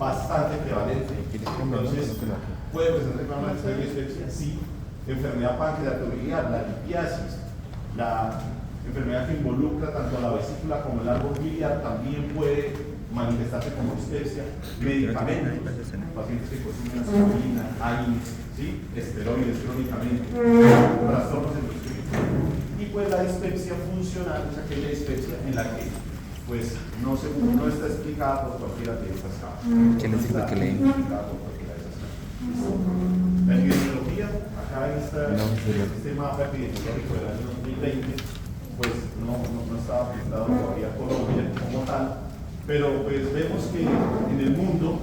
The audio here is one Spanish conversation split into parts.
bastante prevalente. Entonces, puede presentar una dispepsia, sí. Enfermedad pancreatorial, la litiasis, la enfermedad que involucra tanto a la vesícula como el árbol biliar también puede manifestarse como dispepsia. Medicamentos, pacientes que consumen aspirina, AINES, ¿sí? Esteroides crónicamente, trastornos endocrinos. Y pues la dispepsia funcional es aquella dispepsia en la que pues no está explicada por cualquiera de estas causas. ¿Qué les digo que leí? La epidemiología, acá en este sistema epidemiológico del año 2020, pues no estaba pintado todavía Colombia como tal, pero pues vemos que en el mundo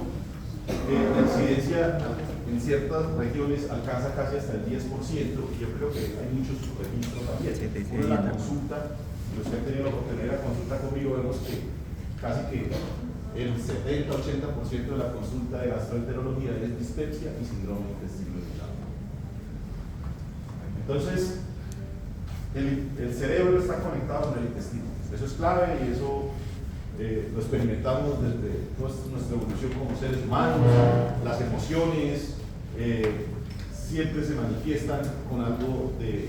la incidencia en ciertas regiones alcanza casi hasta el 10%, y yo creo que hay muchos subregistros también. Uno en la consulta, los que han tenido la oportunidad de la consulta conmigo, vemos que casi que el 70-80% de la consulta de gastroenterología es dispepsia y síndrome de intestino irritable. Entonces, el cerebro está conectado con el intestino. Eso es clave y eso lo experimentamos desde nuestra evolución como seres humanos. Las emociones siempre se manifiestan con algo de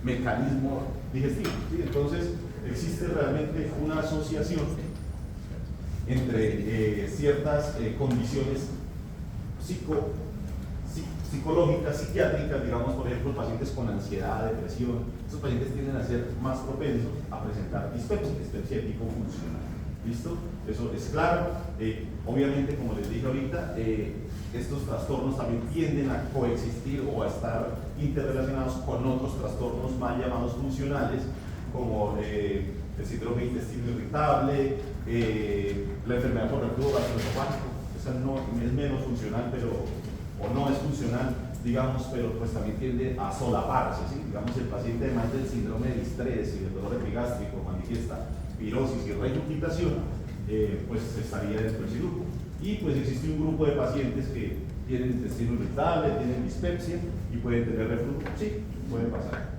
mecanismo digestivo, ¿sí? Entonces, existe realmente una asociación entre ciertas condiciones psicológicas, psiquiátricas, digamos, por ejemplo, pacientes con ansiedad, depresión. Estos pacientes tienden a ser más propensos a presentar dispepsia de tipo funcional. ¿Listo? Eso es claro. Obviamente, como les dije ahorita, estos trastornos también tienden a coexistir o a estar interrelacionados con otros trastornos mal llamados funcionales, como el síndrome de intestino irritable, la enfermedad por reflujo gastroesofágico. Esa no es menos funcional, o no es funcional, digamos, pero pues también tiende a solaparse, ¿sí? Digamos, el paciente además del síndrome de distrés y del dolor epigástrico manifiesta pirosis y regurgitación, pues estaría dentro de ese grupo. Y pues existe un grupo de pacientes que tienen intestino irritable, tienen dispepsia y pueden tener reflujo. Sí, puede pasar.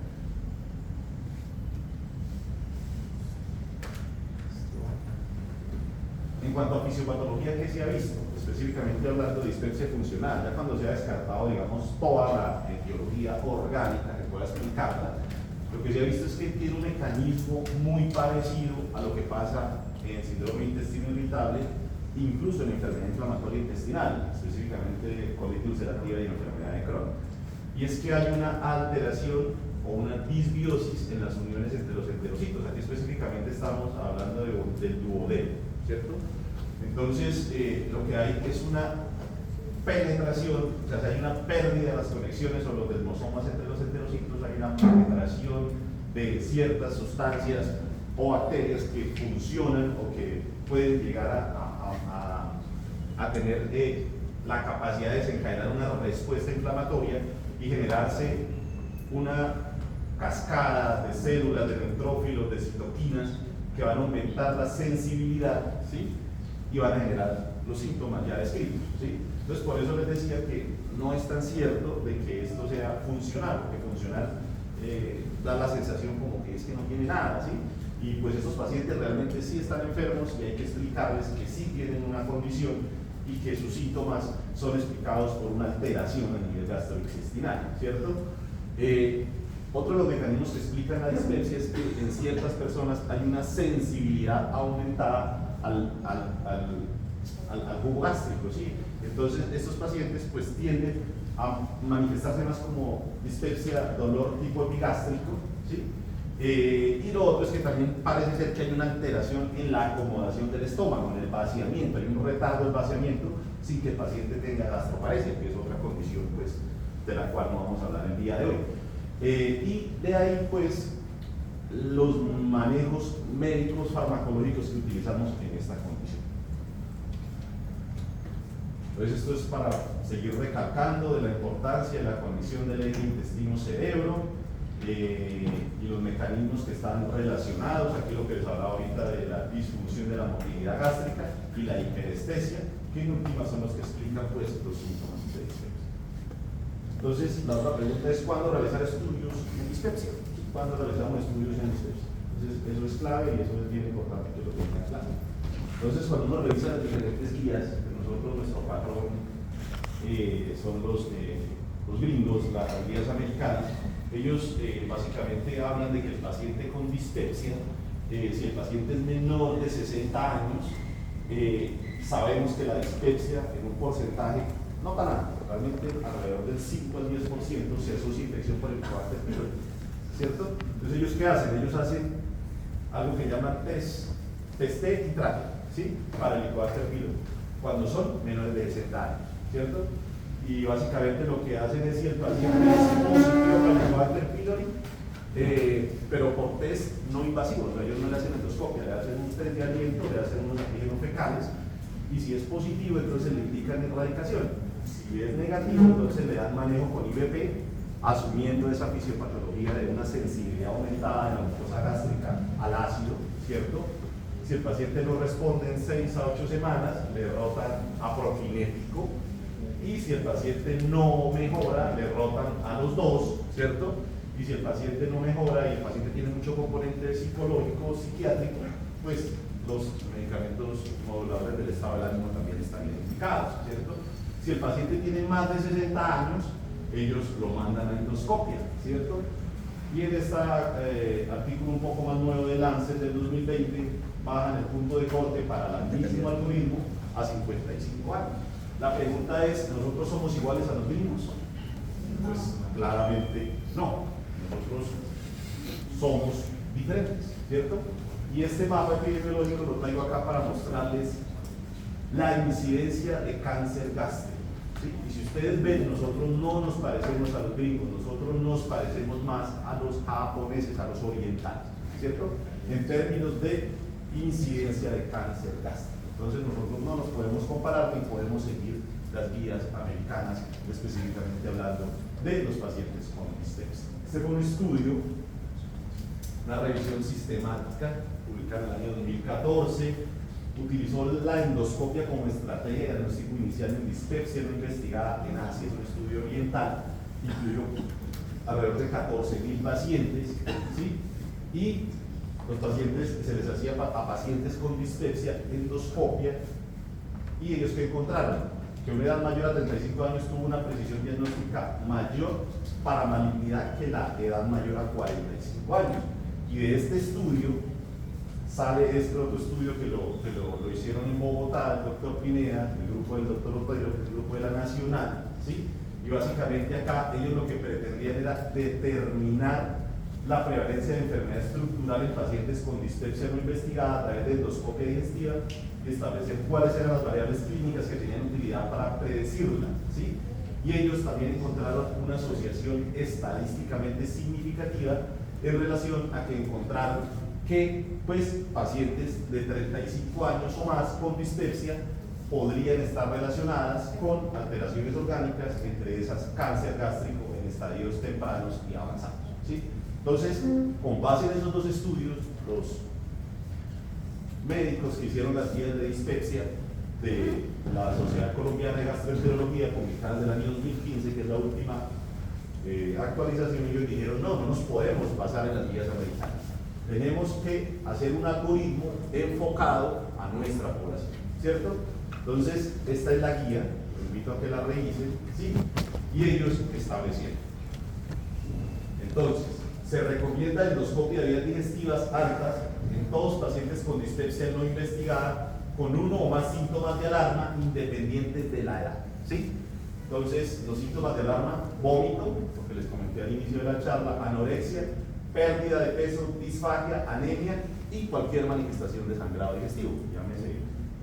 En cuanto a fisiopatología, ¿qué se ha visto? Específicamente hablando de dispepsia funcional, ya cuando se ha descartado, digamos, toda la etiología orgánica que pueda explicarla, lo que se ha visto es que tiene un mecanismo muy parecido a lo que pasa en el síndrome de intestino irritable, incluso en la enfermedad inflamatoria intestinal, específicamente colitis ulcerativa y enfermedad de Crohn. Y es que hay una alteración o una disbiosis en las uniones entre los enterocitos. Aquí específicamente estamos hablando del duodeno, ¿cierto? Entonces, lo que hay es una penetración, o sea, hay una pérdida de las conexiones o los desmosomas entre los enterocitos, hay una penetración de ciertas sustancias o bacterias que funcionan o que pueden llegar a tener la capacidad de desencadenar una respuesta inflamatoria y generarse una cascada de células, de neutrófilos, de citoquinas que van a aumentar la sensibilidad, ¿sí? Y van a generar los síntomas ya descritos, ¿sí? Entonces, por eso les decía que no es tan cierto de que esto sea funcional, porque funcional da la sensación como que es que no tiene nada, ¿sí? Y pues estos pacientes realmente sí están enfermos y hay que explicarles que sí tienen una condición y que sus síntomas son explicados por una alteración a nivel gastrointestinal, ¿cierto? Otro de los mecanismos que explican la dispepsia es que en ciertas personas hay una sensibilidad aumentada al jugo gástrico, ¿sí? Entonces, estos pacientes pues tienden a manifestarse más como dispepsia, dolor tipo epigástrico, ¿sí? Y lo otro es que también parece ser que hay una alteración en la acomodación del estómago, en el vaciamiento, hay un retardo del vaciamiento sin que el paciente tenga gastroparesia, que es otra condición pues, de la cual no vamos a hablar el día de hoy. Y de ahí pues los manejos médicos farmacológicos que utilizamos en esta condición. Entonces esto es para seguir recalcando de la importancia de la condición del eje intestino-cerebro y los mecanismos que están relacionados, aquí lo que les hablaba ahorita de la disfunción de la motilidad gástrica y la hiperestesia, que en última son los que explican pues los síntomas de dispepsia. Entonces la otra pregunta es ¿cuándo realizar estudios en dispepsia? ¿Cuándo realizamos estudios en dispepsia? Entonces eso es clave y eso es bien importante que lo tengan claro. Entonces, cuando uno revisa las diferentes guías, nosotros, nuestro patrón son los gringos, las guías americanas, ellos básicamente hablan de que el paciente con dispepsia, si el paciente es menor de 60 años, sabemos que la dispepsia en un porcentaje no tan alto, realmente alrededor del 5 al 10% se asocia a infección por Helicobacter pylori, ¿cierto? Entonces, ¿ellos qué hacen? Ellos hacen algo que llaman test y traje, ¿sí? Para el Helicobacter pylori, cuando son menores de 60 años, ¿cierto? Y básicamente lo que hacen es, si el paciente es positivo para el Helicobacter pylori, pero por test no invasivos, o sea, ellos no le hacen endoscopia, le hacen un test de aliento, le hacen unos antígenos fecales, y si es positivo, entonces le indican erradicación. Si es negativo, entonces le dan manejo con IVP, asumiendo esa fisiopatología de una sensibilidad aumentada de la mucosa gástrica al ácido, ¿cierto? Si el paciente no responde en 6 a 8 semanas, le rotan a profilético, y si el paciente no mejora, le rotan a los 2, ¿cierto? Y si el paciente no mejora y el paciente tiene mucho componente psicológico, psiquiátrico, pues los medicamentos moduladores del estado del ánimo también están identificados, ¿cierto? Si el paciente tiene más de 60 años, ellos lo mandan a endoscopia, ¿cierto? Y en este artículo un poco más nuevo de Lancet del 2020, bajan el punto de corte para el mismo algoritmo a 55 años. La pregunta es, ¿nosotros somos iguales a los gringos? Pues claramente no. Nosotros somos diferentes, ¿cierto? Y este mapa epidemiológico lo traigo acá para mostrarles la incidencia de cáncer gástrico, ¿sí? Y si ustedes ven, nosotros no nos parecemos a los gringos, nosotros nos parecemos más a los japoneses, a los orientales, ¿cierto? En términos de incidencia de cáncer gástrico. Entonces nosotros no nos podemos comparar ni podemos seguir las guías americanas, específicamente hablando de los pacientes con dispepsia. Este fue un estudio, una revisión sistemática publicada en el año 2014, utilizó la endoscopia como estrategia de diagnóstico inicial en dispepsia no investigada en Asia, es un estudio oriental, incluyó alrededor de 14.000 pacientes, ¿sí? Y los pacientes, se les hacía a pacientes con dispepsia endoscopia, y ellos que encontraron que una edad mayor a 35 años tuvo una precisión diagnóstica mayor para malignidad que la edad mayor a 45 años. Y de este estudio sale este otro estudio que lo hicieron en Bogotá, el doctor Pineda, el grupo del doctor Otero, el grupo de la Nacional, ¿sí? Y básicamente acá ellos lo que pretendían era determinar la prevalencia de enfermedad estructural en pacientes con dispepsia no investigada a través de endoscopia digestiva y establecer cuáles eran las variables clínicas que tenían utilidad para predecirla, ¿sí? Y ellos también encontraron una asociación estadísticamente significativa en relación a que encontraron que pues, pacientes de 35 años o más con dispepsia podrían estar relacionadas con alteraciones orgánicas, entre esas cáncer gástrico en estadios tempranos y avanzados, ¿sí? Entonces, con base en esos dos estudios, los médicos que hicieron las guías de dispepsia de la Sociedad Colombiana de Gastroenterología, publicadas del año 2015, que es la última actualización, ellos dijeron, no nos podemos basar en las guías americanas. Tenemos que hacer un algoritmo enfocado a nuestra población, ¿cierto? Entonces, esta es la guía, los invito a que la revisen, ¿sí? Y ellos establecieron. Entonces, se recomienda endoscopia de vías digestivas altas en todos pacientes con dispepsia no investigada con uno o más síntomas de alarma independientes de la edad, ¿sí? Entonces, los síntomas de alarma: vómito, lo que les comenté al inicio de la charla, anorexia, pérdida de peso, disfagia, anemia y cualquier manifestación de sangrado digestivo, llámese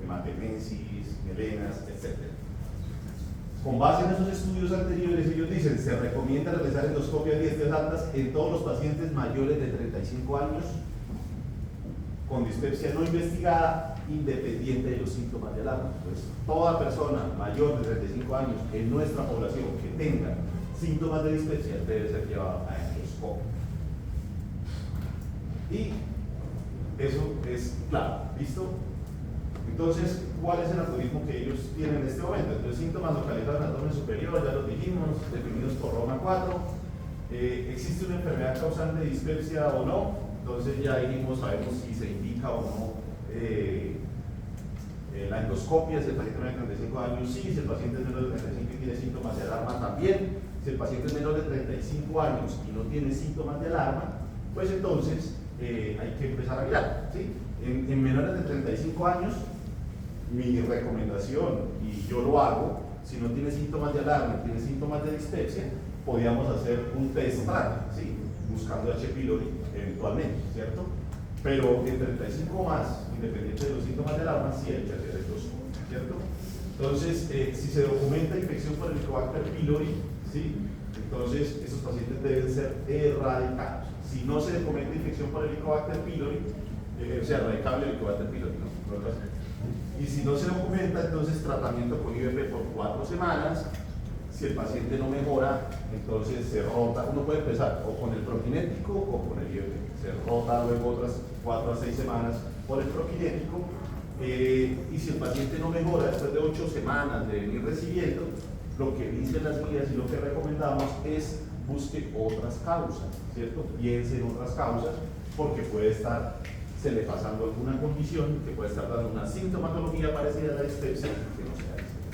hematemesis, melenas, etc. Con base en esos estudios anteriores, ellos dicen, se recomienda realizar endoscopia de digestivas altas en todos los pacientes mayores de 35 años con dispepsia no investigada, independiente de los síntomas de alarma. Pues toda persona mayor de 35 años en nuestra población que tenga síntomas de dispepsia debe ser llevada a endoscopia. Y eso es claro, ¿listo? Entonces, ¿cuál es el algoritmo que ellos tienen en este momento? Entonces, síntomas localizados en el abdomen superior, ya los dijimos, definidos por Roma 4. ¿Existe una enfermedad causante de dispepsia o no? Entonces ya dijimos, sabemos si se indica o no la endoscopia, si el paciente menor de 35 años, sí, si el paciente es menor de 35 y tiene síntomas de alarma, también. Si el paciente es menor de 35 años y no tiene síntomas de alarma, pues entonces hay que empezar a mirar, ¿sí? En menores de 35 años, mi recomendación, y yo lo hago, si no tiene síntomas de alarma, tiene síntomas de dispepsia, podríamos hacer un test rápido, ¿sí? Buscando H. pylori eventualmente, ¿cierto? Pero en 35 más, independiente de los síntomas de alarma, sí hay que hacer endoscopia, ¿cierto? Entonces, si se documenta infección por Helicobacter pylori, ¿sí? Entonces esos pacientes deben ser erradicados. Si no se documenta infección por Helicobacter pylori, o sea, erradicable Helicobacter pylori, ¿no? Y si no se documenta, entonces tratamiento con IVP por 4 semanas. Si el paciente no mejora, entonces se rota. Uno puede empezar o con el prokinético o con el IVP. Se rota luego otras 4 a 6 semanas por el prokinético. Y si el paciente no mejora después de 8 semanas de venir recibiendo, lo que dicen las guías y lo que recomendamos es busque otras causas, ¿cierto? Piense en otras causas, porque puede estar se le pasando alguna condición que puede estar dando una sintomatología parecida a la dispepsia que no sea dispepsia.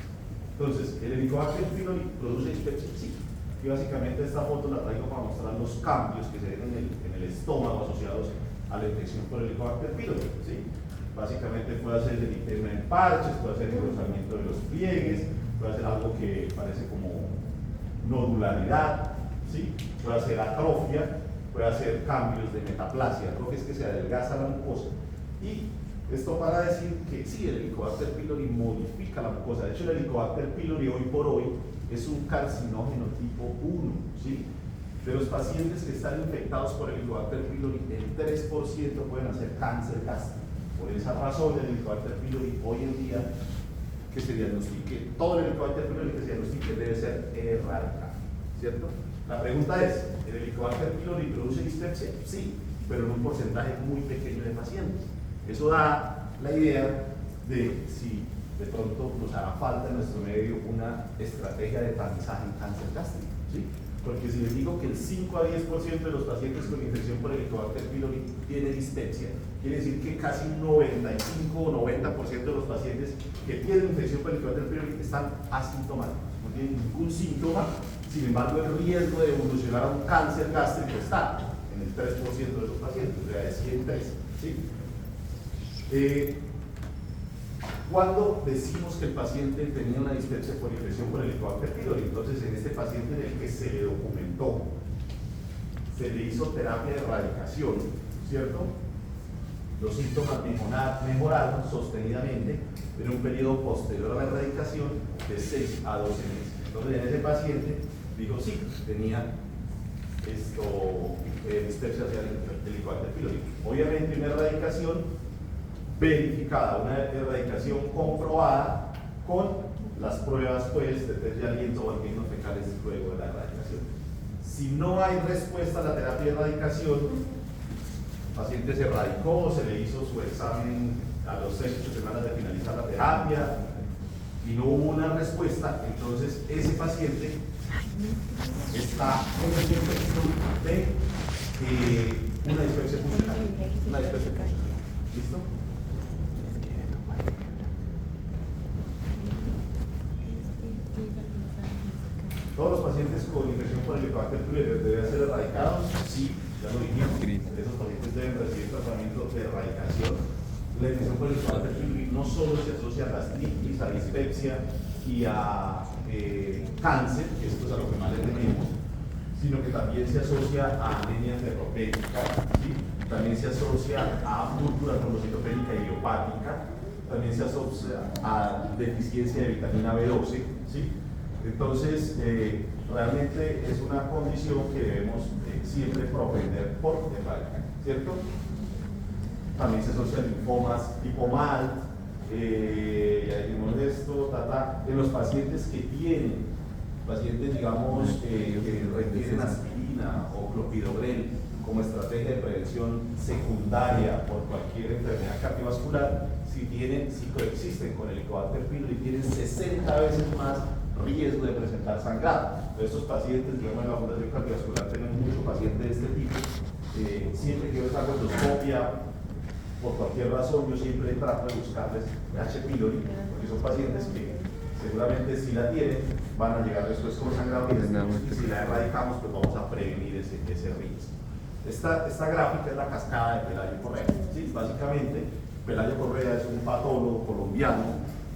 Entonces, ¿el Helicobacter pylori produce dispepsia? Sí. Y básicamente esta foto la traigo para mostrar los cambios que se ven en el estómago asociados a la infección por el Helicobacter pylori, ¿sí? Básicamente puede hacer el eritema en parches, puede hacer engrosamiento de los pliegues, puede hacer algo que parece como nodularidad, ¿sí? Puede hacer atrofia, puede hacer cambios de metaplasia, lo que es que se adelgaza la mucosa. Y esto para decir que sí, el Helicobacter pylori modifica la mucosa. De hecho, el Helicobacter pylori hoy por hoy es un carcinógeno tipo 1, ¿sí? De los pacientes que están infectados por el Helicobacter pylori, el 3% pueden hacer cáncer gástrico. Por esa razón, el Helicobacter pylori hoy en día, que se diagnostique, todo el Helicobacter pylori que se diagnostique debe ser erradicado, ¿cierto? La pregunta es, ¿el Helicobacter pylori produce dispepsia? Sí, pero en un porcentaje muy pequeño de pacientes. Eso da la idea de si de pronto nos hará falta en nuestro medio una estrategia de tamizaje en cáncer gástrico, ¿sí? Porque si les digo que el 5 a 10% de los pacientes con infección por Helicobacter pylori tiene dispepsia, quiere decir que casi un 95 o 90% de los pacientes que tienen infección por Helicobacter pylori están asintomáticos, no tienen ningún síntoma. Sin embargo, el riesgo de evolucionar a un cáncer gástrico está en el 3% de los pacientes, o sea, es 103, ¿sí? Cuando decimos que el paciente tenía una dispepsia por infección por el Helicobacter pylori, entonces en este paciente en el que se le documentó, se le hizo terapia de erradicación, ¿cierto? Los síntomas mejoraron sostenidamente en un periodo posterior a la erradicación de 6 a 12 meses. Entonces en ese paciente dijo sí, tenía dispepsia hacia el Helicobacter pylori. Obviamente una erradicación verificada, una erradicación comprobada con las pruebas pues, de test de aliento o antígenos fecales luego de la erradicación. Si no hay respuesta a la terapia de erradicación, el paciente se erradicó, se le hizo su examen a los 6 o 8 semanas de finalizar la terapia y no hubo una respuesta, entonces ese paciente está en el contexto de una dispepsia funcional. Una dispepsia funcional. ¿Listo? ¿Todos los pacientes con infección por Helicobacter pylori deben ser erradicados? Sí, ya lo dijimos. Esos pacientes deben recibir tratamiento de erradicación. La infección por Helicobacter pylori no solo se asocia a gastritis, a dispepsia y a cáncer, que esto es a lo que más le tenemos, sino que también se asocia a anemia ferropénica, ¿sí? También se asocia a púrpura trombocitopénica idiopática, también se asocia a deficiencia de vitamina B12, ¿sí? Entonces, realmente es una condición que debemos siempre propender por erradicar, ¿cierto? También se asocia a linfomas tipo MALT, ya dijimos esto, en los pacientes que tienen, pacientes digamos que requieren aspirina o clopidogrel como estrategia de prevención secundaria por cualquier enfermedad cardiovascular, si coexisten con el Helicobacter pylori, tienen 60 veces más riesgo de presentar sangrado. Estos pacientes, digamos, en la Fundación Cardiovascular tenemos muchos pacientes de este tipo. Siempre que yo les hago endoscopia, por cualquier razón yo siempre trato de buscarles H. pylori, porque son pacientes que seguramente si la tienen van a llegar después con sangrado y si la erradicamos pues vamos a prevenir ese riesgo. Esta gráfica es la cascada de Pelayo Correa. ¿Sí? Básicamente, Pelayo Correa es un patólogo colombiano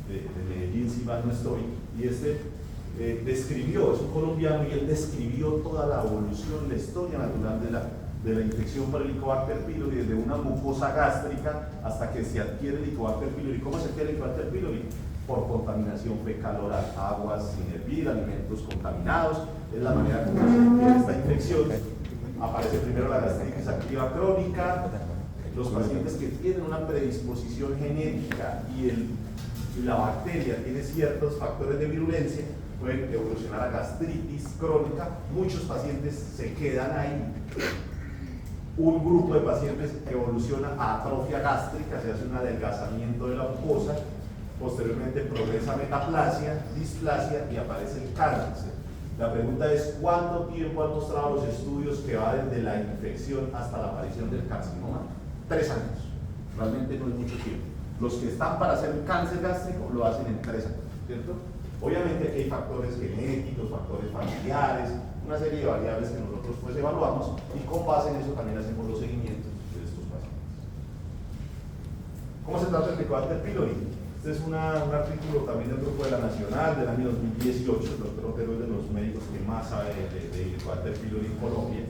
de Medellín, si mal no estoy, y describió, es un colombiano y él describió toda la evolución, la historia natural de la infección por Helicobacter pylori, desde una mucosa gástrica hasta que se adquiere Helicobacter pylori. ¿Cómo se adquiere Helicobacter pylori? Por contaminación fecal oral, aguas sin hervir, alimentos contaminados. Es la manera como se adquiere esta infección. Aparece primero la gastritis activa crónica. Los pacientes que tienen una predisposición genética y la bacteria tiene ciertos factores de virulencia, pueden evolucionar a gastritis crónica. Muchos pacientes se quedan ahí. Un grupo de pacientes evoluciona a atrofia gástrica, se hace un adelgazamiento de la mucosa, posteriormente progresa a metaplasia, displasia y aparece el cáncer. La pregunta es, ¿cuánto tiempo han mostrado los estudios que va desde la infección hasta la aparición del carcinoma? 3 años. Realmente no es mucho tiempo. Los que están para hacer un cáncer gástrico lo hacen en 3 años, ¿cierto? Obviamente aquí hay factores genéticos, factores familiares, una serie de variables que nosotros pues evaluamos y con base en eso también hacemos los seguimientos de estos pacientes. ¿Cómo se trata el Helicobacter pylori? Este es un artículo también del Grupo de la Nacional del año 2018, el doctor Otero es de los médicos que más sabe de Helicobacter pylori en Colombia.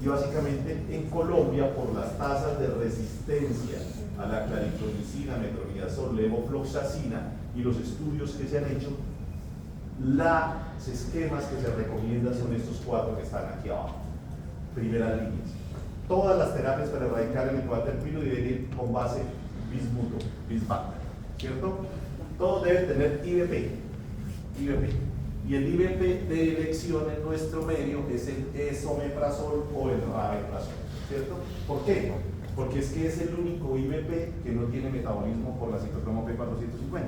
Y básicamente en Colombia, por las tasas de resistencia a la claritromicina, metronidazol, levofloxacina y los estudios que se han hecho, los esquemas que se recomiendan son estos 4 que están aquí abajo. Primeras líneas. Todas las terapias para erradicar el Helicobacter pylori deben ir con base bismuto, bisbacter, ¿cierto? Todos deben tener IVP. Y el IVP de elección en nuestro medio es el esomeprazol o el rabeprazol, ¿cierto? ¿Por qué? Porque es que es el único IVP que no tiene metabolismo por la citocromo P450.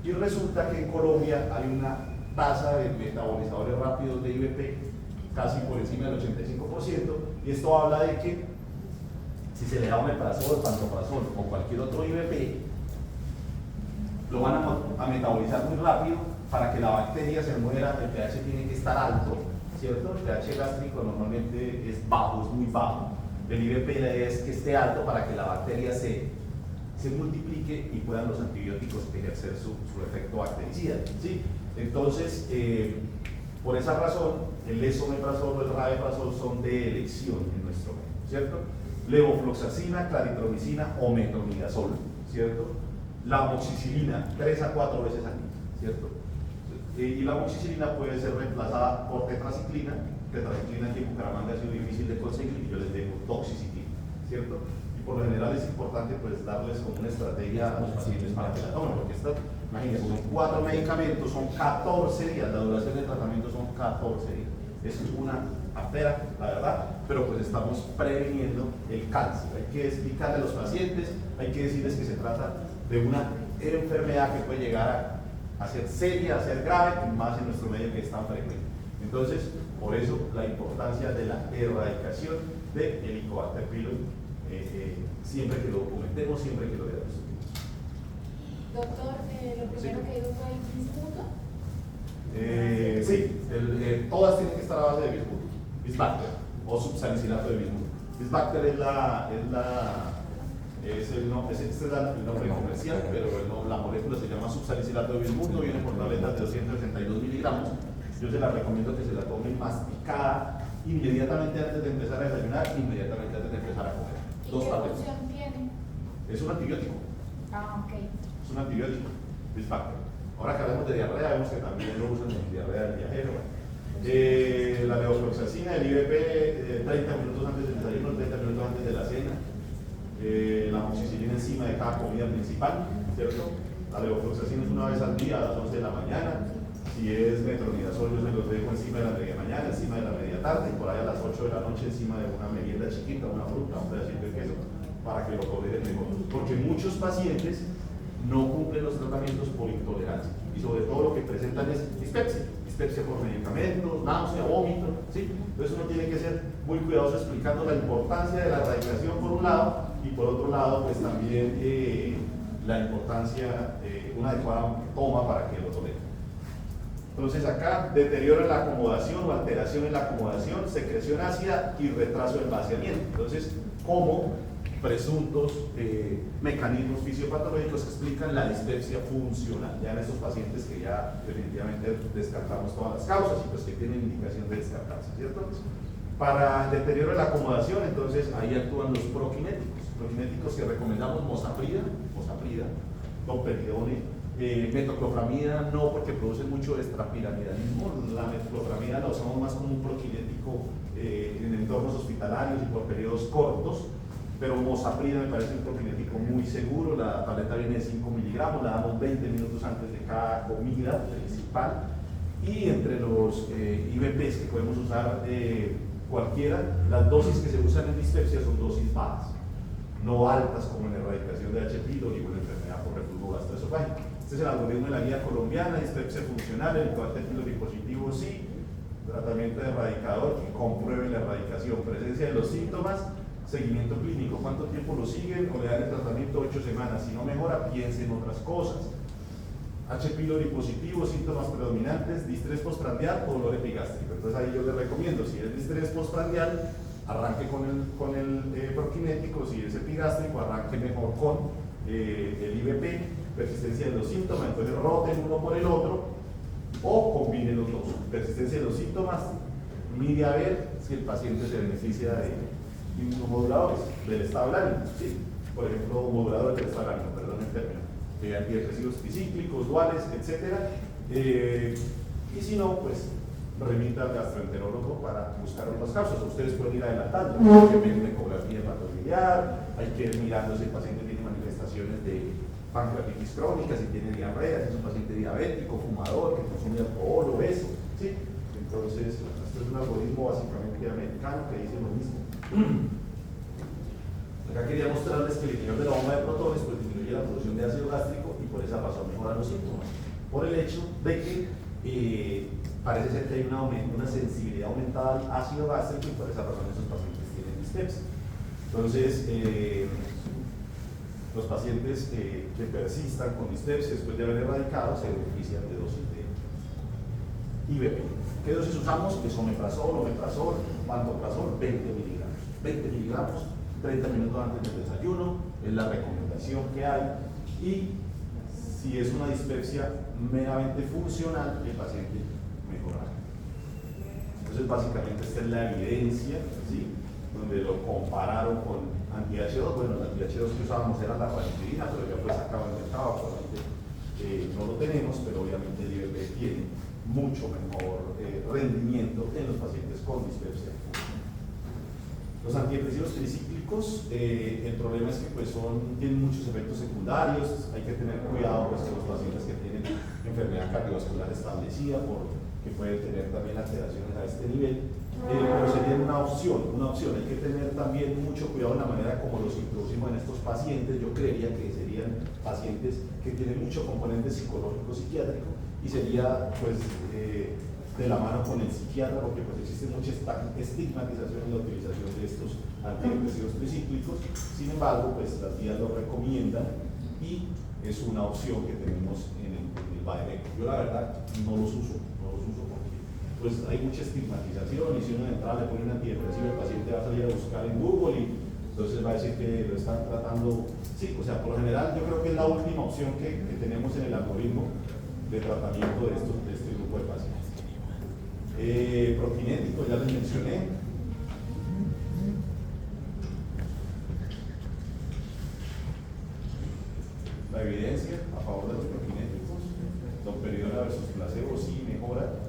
Y resulta que en Colombia hay una tasa de metabolizadores rápidos de IVP casi por encima del 85%, y esto habla de que si se le da omeprazol, pantoprazol o cualquier otro IVP, lo van a metabolizar muy rápido. Para que la bacteria se muera, el pH tiene que estar alto, ¿cierto? El pH gástrico normalmente es bajo, es muy bajo. El IVP la idea es que esté alto para que la bacteria se multiplique y puedan los antibióticos ejercer su efecto bactericida, ¿sí? Entonces, por esa razón, el esomeprazol o el rabeprazol son de elección en nuestro medio, ¿cierto? Levofloxacina, claritromicina o metronidazol, ¿cierto? La amoxicilina, 3 a 4 veces al día, ¿cierto? Y la amoxicilina puede ser reemplazada por tetraciclina. Tetraciclina aquí en Bucaramanga ha sido difícil de conseguir y yo les dejo doxiciclina, ¿cierto? Y por lo general es importante pues darles como una estrategia a los pacientes para que la tomen, porque estas, imagínense, son 4 medicamentos, son 14 días, la duración del tratamiento son 14 días. Eso es una afera, la verdad, pero pues estamos previniendo el cáncer. Hay que explicarle a los pacientes, hay que decirles que se trata de una enfermedad que puede llegar a ser seria, a ser grave, y más en nuestro medio que es tan frecuente. Entonces, por eso la importancia de la erradicación de Helicobacter pylori, siempre que lo documentemos, siempre que lo veamos. Doctor, lo primero que dijo fue el bismuto. Sí, todas tienen que estar a base de bismuto, bisbacter o subsalicilato de bismuto. Bisbacter este es el nombre comercial, pero la molécula se llama subsalicilato de bismuto, viene por tabletas de 262 miligramos. Yo se la recomiendo que se la tomen masticada inmediatamente antes de empezar a desayunar, inmediatamente antes de empezar a comer. ¿Y 2 qué tabletas. función tiene? Es un antibiótico. Ah, ok. Es un antibiótico, bisbacter. Ahora que hablamos de diarrea, vemos que también lo usan en diarrea del viajero. La levofloxacina, el IVP, 30 minutos antes del desayuno, 30 minutos antes de la cena. La amoxicilina encima de cada comida principal, ¿cierto? La levofloxacina es una vez al día a las 11 de la mañana. Si es metronidazol, yo se los dejo encima de la media mañana, encima de la media tarde, y por ahí a las 8 de la noche encima de una merienda chiquita, una fruta, un pedacito de queso, para que lo toleren mejor. Porque muchos pacientes no cumplen los tratamientos por intolerancia, y sobre todo lo que presentan es dispepsia por medicamentos, náusea, vómito, ¿sí? Entonces uno tiene que ser muy cuidadoso explicando la importancia de la erradicación por un lado y por otro lado, pues también la importancia de una adecuada toma para que lo tolere. Entonces acá, deterioro en la acomodación o alteración en la acomodación, secreción ácida y retraso del vaciamiento. Entonces, como presuntos mecanismos fisiopatológicos que explican la dispepsia funcional, ya en estos pacientes que ya definitivamente descartamos todas las causas y pues que tienen indicación de descartarse, ¿cierto? Para deterioro de la acomodación, entonces ahí actúan los prokinéticos que recomendamos: mosaprida, domperidone, metoclopramida no, porque produce mucho extrapiramidalismo. La metoclopramida la usamos más como un prokinético en entornos hospitalarios y por periodos cortos, pero mosaprida me parece un prokinético muy seguro. La tableta viene de 5 miligramos, la damos 20 minutos antes de cada comida principal, y entre los IVPs que podemos usar cualquiera, las dosis que se usan en dispepsia son dosis bajas, no altas como en erradicación de H. pylori o en enfermedad por reflujo gastroesofágico. Este es el algoritmo de la guía colombiana: dispepsia funcional, el H. pylori positivo sí, tratamiento de erradicador que compruebe la erradicación, presencia de los síntomas, seguimiento clínico, cuánto tiempo lo siguen o le dan el tratamiento 8 semanas, si no mejora, piense en otras cosas. H. pylori positivo, síntomas predominantes, distrés postprandial o dolor epigástrico. Entonces ahí yo le recomiendo, si es distrés postprandial, arranque con el prokinético; si es epigástrico, arranque mejor con el IVP, persistencia de los síntomas, entonces roten uno por el otro o combinen los dos. Persistencia de los síntomas, mire a ver si el paciente se beneficia de inmunomoduladores del estado del ánimo, ¿sí? Por ejemplo, moduladores del estado del ánimo, perdón el término, antidepresivos tricíclicos, duales, etc. Y si no, pues remita al gastroenterólogo para buscar otras causas. Ustedes pueden ir adelantando, hay que ver una ecografía hepatobiliar, hay que ir mirando si el paciente tiene manifestaciones de pancreatitis crónica, si tiene diarrea, si es un paciente diabético, fumador, que consume alcohol, obeso, ¿sí? Entonces, esto es un algoritmo básicamente americano que dice lo mismo. Acá quería mostrarles que el inhibidor de la bomba de protones pues disminuye la producción de ácido gástrico y por esa razón mejora los síntomas, por el hecho de que parece ser que hay una sensibilidad aumentada al ácido gástrico y por esa razón esos pacientes tienen dispepsia. Entonces, los pacientes que persistan con dispepsia después de haber erradicado se benefician de dosis de IVP. ¿Qué dosis usamos? Esomeprazol, omeprazol, pantoprazol, 20 miligramos. 20 miligramos, 30 minutos antes del desayuno, es la recomendación que hay. Y si es una dispepsia meramente funcional, el paciente mejorará. Entonces, básicamente, esta es la evidencia, ¿sí? Donde lo compararon con anti-H2. Bueno, el anti-H2 que usábamos era la ranitidina, pero ya fue sacado del mercado, actualmente no lo tenemos, pero obviamente el IVP tiene mucho mejor rendimiento en los pacientes con dispepsia. Los antidepresivos tricíclicos, el problema es que pues, tienen muchos efectos secundarios. Hay que tener cuidado pues, con los pacientes que tienen enfermedad cardiovascular establecida, porque pueden tener también alteraciones a este nivel. Pero sería una opción. Hay que tener también mucho cuidado en la manera como los introducimos en estos pacientes. Yo creería que serían pacientes que tienen mucho componente psicológico psiquiátrico y sería pues de la mano con el psiquiatra, porque pues existe mucha estigmatización en la utilización de estos antidepresivos tricíclicos. Sin embargo, pues las guías lo recomiendan y es una opción que tenemos en el vademécum. Yo la verdad no los uso porque pues hay mucha estigmatización, y si uno de entrada le pone un antidepresivo, el paciente va a salir a buscar en Google y entonces va a decir que lo están tratando. Sí, o sea, por lo general yo creo que es la última opción que tenemos en el algoritmo de tratamiento de este grupo de pacientes. Prokinético, ya les mencioné. La evidencia a favor de los prokinéticos, domperidona versus placebo, sí mejora.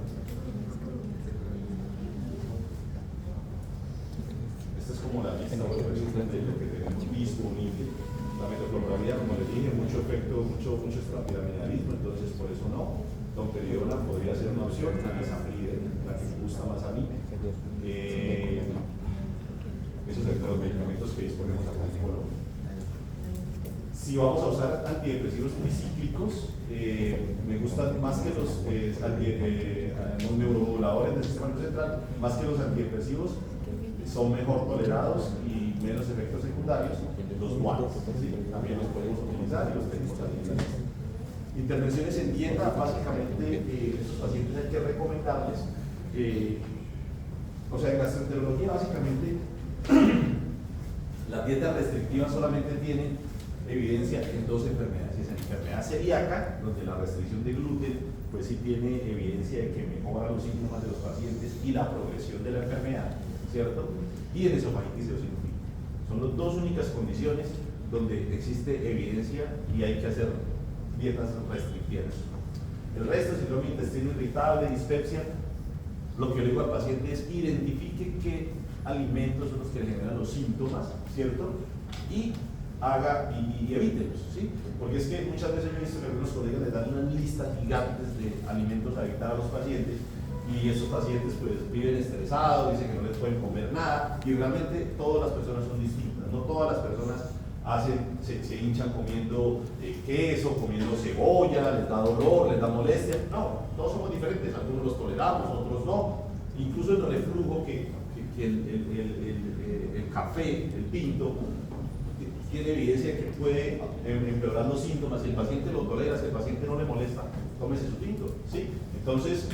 Esta es como la lista de lo que tenemos disponible. La metoclopramida, como les dije, mucho efecto, mucho extrapiramidalismo, entonces por eso no. Domperidona podría ser una opción, la misapride, la que me gusta más a mí. Esos son los medicamentos que disponemos acá en Colombia. Si vamos a usar antidepresivos tricíclicos, me gustan más que los neuromoduladores del sistema nervioso central, más que los antidepresivos, son mejor tolerados y menos efectos secundarios los guantes, ¿sí? También los podemos utilizar y los tenemos ahí en la lista. Intervenciones en dieta, básicamente, estos pacientes hay que recomendarles, o sea, en gastroenterología, básicamente, las dietas restrictivas solamente tienen evidencia en dos enfermedades. Es en enfermedad celíaca, donde la restricción de gluten, pues sí tiene evidencia de que mejora los síntomas de los pacientes y la progresión de la enfermedad, ¿cierto? Y en esofagitis eosinofílica. Son las dos únicas condiciones donde existe evidencia y hay que hacer dietas restrictivas. El resto, síndrome de intestino irritable, dispepsia, lo que yo le digo al paciente es identifique qué alimentos son los que le generan los síntomas, ¿cierto? Y evítelos, ¿sí? Porque es que muchas veces yo he visto que algunos colegas les dan unas listas gigantes de alimentos a evitar a los pacientes y esos pacientes pues viven estresados, dicen que no les pueden comer nada y realmente todas las personas son distintas, no todas las personas se hinchan comiendo queso, comiendo cebolla, les da dolor, les da molestia, no, todos somos diferentes, algunos los toleramos, otros no, incluso el reflujo que el café, el tinto, tiene evidencia de que puede empeorar los síntomas. Si el paciente lo tolera, si el paciente no le molesta, tómese su tinto, ¿sí? Entonces,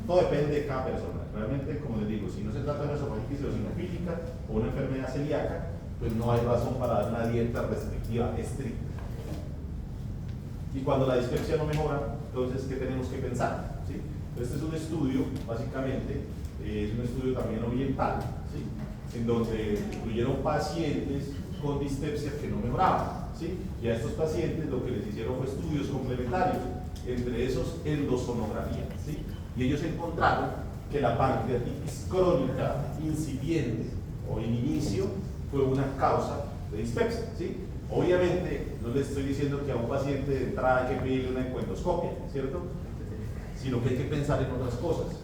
todo depende de cada persona. Realmente, como les digo, si no se trata de una esofagitis eosinofílica o una enfermedad celíaca, pues no hay razón para dar una dieta restrictiva estricta. Y cuando la dispepsia no mejora, entonces, ¿qué tenemos que pensar? ¿Sí? Este es un estudio, básicamente, es un estudio también oriental, ¿sí? En donde incluyeron pacientes con dispepsia que no mejoraban, ¿sí? Y a estos pacientes lo que les hicieron fue estudios complementarios, entre esos endosonografía, ¿sí? Y ellos encontraron que la pancreatitis crónica incipiente o en inicio fue una causa de dispepsia, ¿sí? Obviamente no les estoy diciendo que a un paciente de entrada hay que pedirle una ecoendoscopia, ¿cierto? Sino que hay que pensar en otras cosas.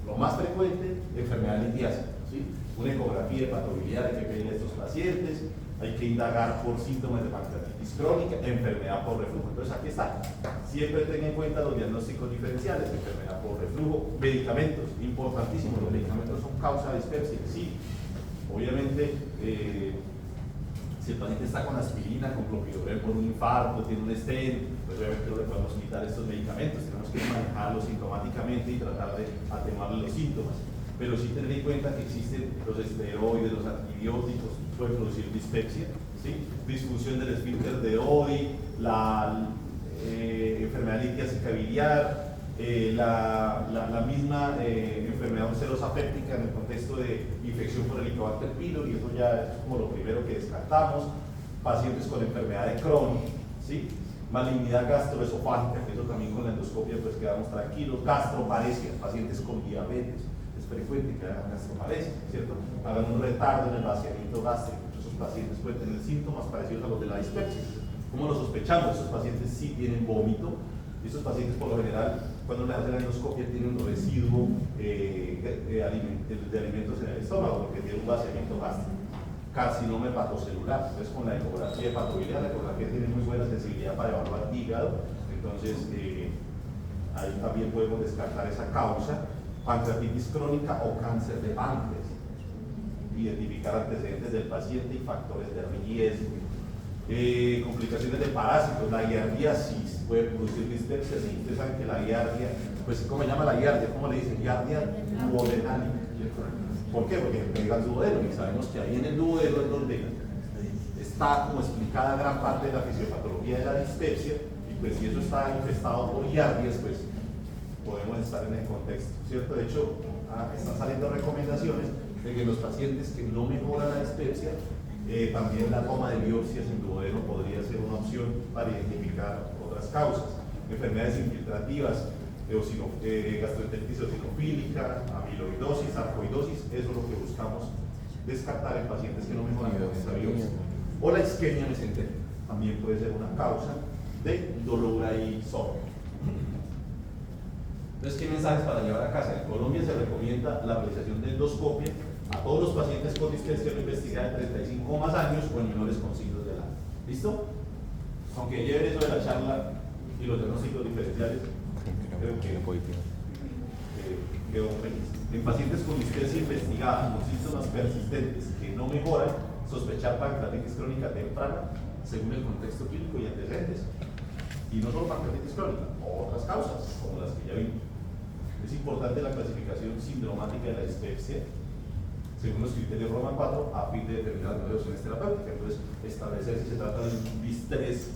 Lo más frecuente, enfermedad litiásica, ¿sí? Una ecografía de patología hay que pedirle a estos pacientes, hay que indagar por síntomas de pancreatitis crónica, enfermedad por reflujo. Entonces aquí está. Siempre tengan en cuenta los diagnósticos diferenciales, enfermedad por reflujo, medicamentos, importantísimos, los medicamentos son causa de dispepsia, sí. Obviamente, si el paciente está con aspirina, con clopidogrel por un infarto, tiene un stent, pues obviamente no le podemos quitar estos medicamentos, tenemos que manejarlos sintomáticamente y tratar de atenuarle los síntomas. Pero sí tener en cuenta que existen los esteroides, los antibióticos, pueden producir dispepsia, ¿sí? Disfunción del esfínter de Oddi, la enfermedad litiásica biliar, la misma enfermedad ulcerosa péptica en el contexto de infección por Helicobacter pylori, y eso ya es como lo primero que descartamos. Pacientes con enfermedad de Crohn, ¿sí? Malignidad gastroesofágica, que eso también con la endoscopia pues quedamos tranquilos. Gastroparesia, pacientes con diabetes, es frecuente que hagan gastroparesia, ¿cierto? Hagan un retardo en el vaciamiento gástrico. Esos pacientes pueden tener síntomas parecidos a los de la dispepsia. ¿Cómo lo sospechamos? Esos pacientes sí tienen vómito. Y estos pacientes por lo general, cuando le hacen la endoscopia, tienen un residuo de alimentos en el estómago, porque tiene un vaciamiento gástrico. Carcinoma hepatocelular, entonces con la ecografía hepatobiliar, la ecografía tiene muy buena sensibilidad para evaluar hígado, entonces ahí también podemos descartar esa causa. Pancreatitis crónica o cáncer de páncreas, identificar antecedentes del paciente y factores de riesgo. Complicaciones de parásitos, la giardiasis puede producir dispepsia, sí, ustedes saben que la giardia, pues ¿cómo se llama la giardia? ¿Cómo le dicen? Giardia duodenal. ¿Por qué? Porque pega el duodeno y sabemos que ahí en el duodeno es donde está como explicada gran parte de la fisiopatología de la dispepsia, y pues si eso está infestado por giardias, pues podemos estar en el contexto, ¿cierto? De hecho, están saliendo recomendaciones de que los pacientes que no mejoran la dispepsia, también la toma de biopsias en duodeno podría ser una opción para identificar otras causas. Enfermedades infiltrativas, gastroenteritis eosinofílica, amiloidosis, sarcoidosis, eso es lo que buscamos descartar en pacientes que no mejoran con esta biopsia. O la isquemia mesentérica, también puede ser una causa de dolor ahí sólido. Entonces, ¿qué mensajes para llevar a casa? En Colombia se recomienda la realización de endoscopia a todos los pacientes con dispepsia no investigada de 35 o más años o en menores con signos de edad. ¿Listo? Aunque lleven eso de la charla y los diagnósticos diferenciales, creo que quedó feliz. En pacientes con dispepsia investigada con síntomas persistentes que no mejoran, sospechar pancreatitis crónica temprana según el contexto clínico y antecedentes. Y no solo pancreatitis crónica, otras causas, como las que ya vimos. Es importante la clasificación sindromática de la dispepsia, según los criterios Roman 4, a fin de determinar las mejores opciones terapéuticas. Entonces, establecer si se trata de un distrés,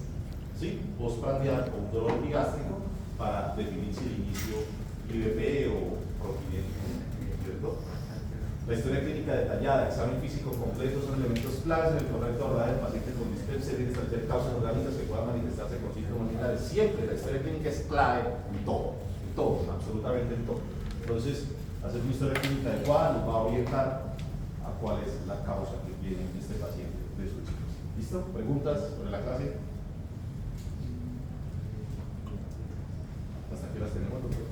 ¿sí?, postprandial o un dolor epigástrico, para definir si el inicio IVP o proquiniético, ¿cierto? La historia clínica detallada, examen físico completo son elementos claves en el correcto abordaje del paciente con dispepsia y establecer causas orgánicas que puedan manifestarse con síntomas similares. Siempre la historia clínica es clave en todo, absolutamente en todo. Entonces, hacer una historia clínica adecuada nos va a orientar a cuál es la causa que tiene este paciente de sus chicos. ¿Listo? ¿Preguntas sobre la clase? ¿Hasta qué las tenemos, doctor?